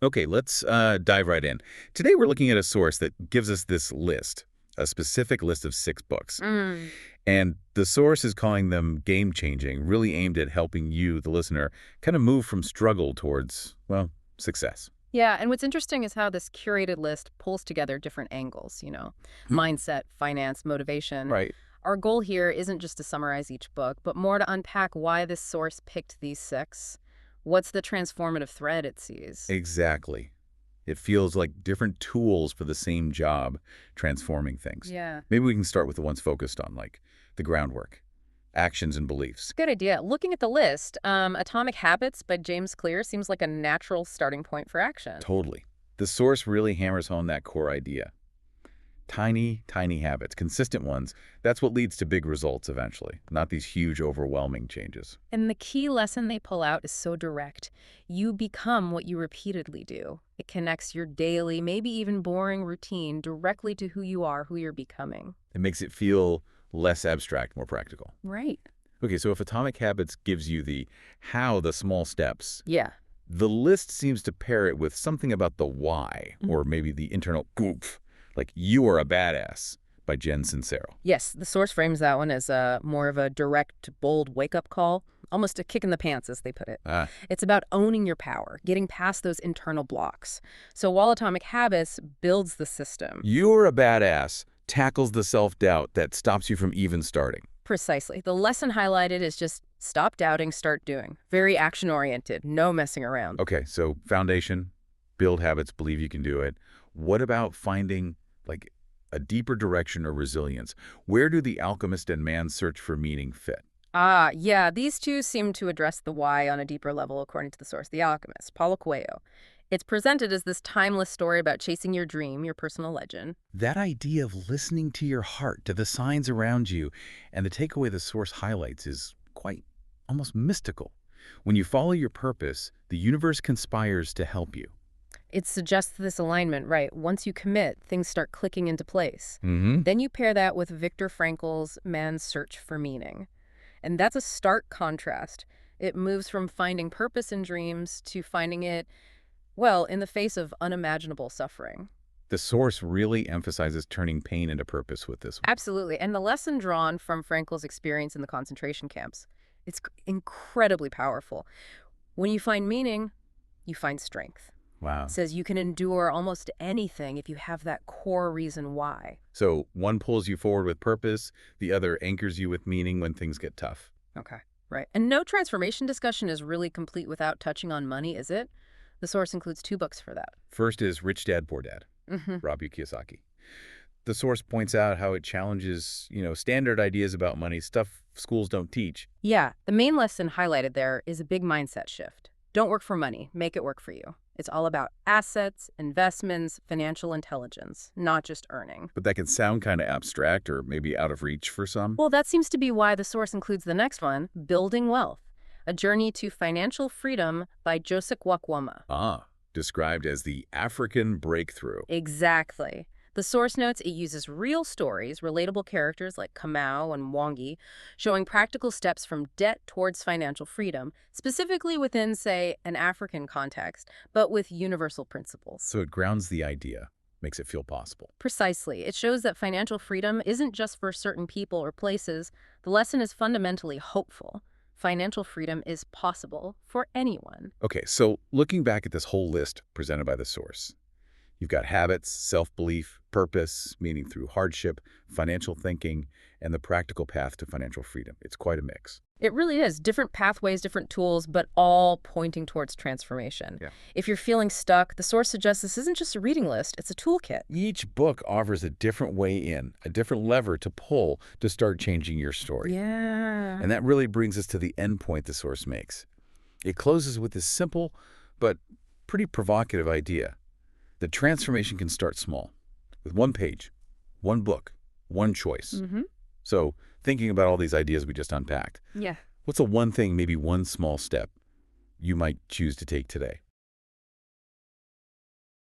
Okay, let's dive right in. Today we're looking at a source that gives us this list, a specific list of 6 books. Mm. And the source is calling them game-changing, really aimed at helping you, the listener, kind of move from struggle towards, well, success. Yeah, and what's interesting is how this curated list pulls together different angles, Hmm. mindset, finance, motivation. Right. Our goal here isn't just to summarize each book, but more to unpack why this source picked these six. What's the transformative thread it sees? Exactly. It feels like different tools for the same job, transforming things. Yeah. Maybe we can start with the ones focused on, like, the groundwork, actions and beliefs. Good idea. Looking at the list, Atomic Habits by James Clear seems like a natural starting point for action. Totally. The source really hammers home that core idea. Tiny, tiny habits, consistent ones, that's what leads to big results eventually, not these huge, overwhelming changes. And the key lesson they pull out is so direct. You become what you repeatedly do. It connects your daily, maybe even boring routine directly to who you are, who you're becoming. It makes it feel less abstract, more practical. Right. Okay, so if Atomic Habits gives you the how, the small steps, Yeah. the list seems to pair it with something about the why, Mhm. or maybe the internal oomph, like You Are a Badass by Jen Sincero. Yes, the source frames that one as a more of a direct, bold wake-up call, almost a kick in the pants, as they put it. Ah, It's about owning your power, getting past those internal blocks. So while Atomic Habits builds the system, You're a Badass tackles the self-doubt that stops you from even starting. precisely, the lesson highlighted is just stop doubting, start doing. Very action-oriented, no messing around. Okay, so foundation, build habits, believe you can do it. What about finding like a deeper direction or resilience? Where do the alchemist and man's search for meaning fit? Ah, yeah, these two seem to address the why on a deeper level, according to the source, The Alchemist, Paulo Coelho. It's presented as this timeless story about chasing your dream, your personal legend. That idea of listening to your heart, to the signs around you, and the takeaway the source highlights is quite almost mystical. When you follow your purpose, the universe conspires to help you. It suggests this alignment, right? Once you commit, things start clicking into place. Mm-hmm. Then you pair that with Viktor Frankl's Man's Search for Meaning. And that's a stark contrast. It moves from finding purpose in dreams to finding it, well, in the face of unimaginable suffering. The source really emphasizes turning pain into purpose with this one. Absolutely. And the lesson drawn from Frankl's experience in the concentration camps, it's incredibly powerful. When you find meaning, you find strength. Wow. It says you can endure almost anything if you have that core reason why. So one pulls you forward with purpose, the other anchors you with meaning when things get tough. Okay. Right. And no transformation discussion is really complete without touching on money, is it? The source includes 2 books for that. First is Rich Dad, Poor Dad, Hmm. Rob Kiyosaki. The source points out how it challenges, standard ideas about money, stuff schools don't teach. Yeah, the main lesson highlighted there is a big mindset shift. Don't work for money, make it work for you. It's all about assets, investments, financial intelligence, not just earning. But that can sound kind of abstract or maybe out of reach for some. Well, that seems to be why the source includes the next one, Building Wealth, A Journey to Financial Freedom by Joseck Wakwoma. Ah, described as the African breakthrough. Exactly. The source notes it uses real stories, relatable characters like Kamau and Mwangi, showing practical steps from debt towards financial freedom, specifically within, say, an African context, but with universal principles. So it grounds the idea, makes it feel possible. Precisely. It shows that financial freedom isn't just for certain people or places. The lesson is fundamentally hopeful. Financial freedom is possible for anyone. Okay, so looking back at this whole list presented by the source, you've got habits, self-belief, purpose, meaning through hardship, financial thinking, and the practical path to financial freedom. It's quite a mix. It really is. Different pathways, different tools, but all pointing towards transformation. Yeah. If you're feeling stuck, the source suggests this isn't just a reading list, it's a toolkit. Each book offers a different way in, a different lever to pull to start changing your story. Yeah. And that really brings us to the end point the source makes. It closes with this simple but pretty provocative idea. The transformation can start small, with one page, one book, one choice. Mm-hmm. So thinking about all these ideas we just unpacked, Yeah. what's the one thing, maybe one small step, you might choose to take today?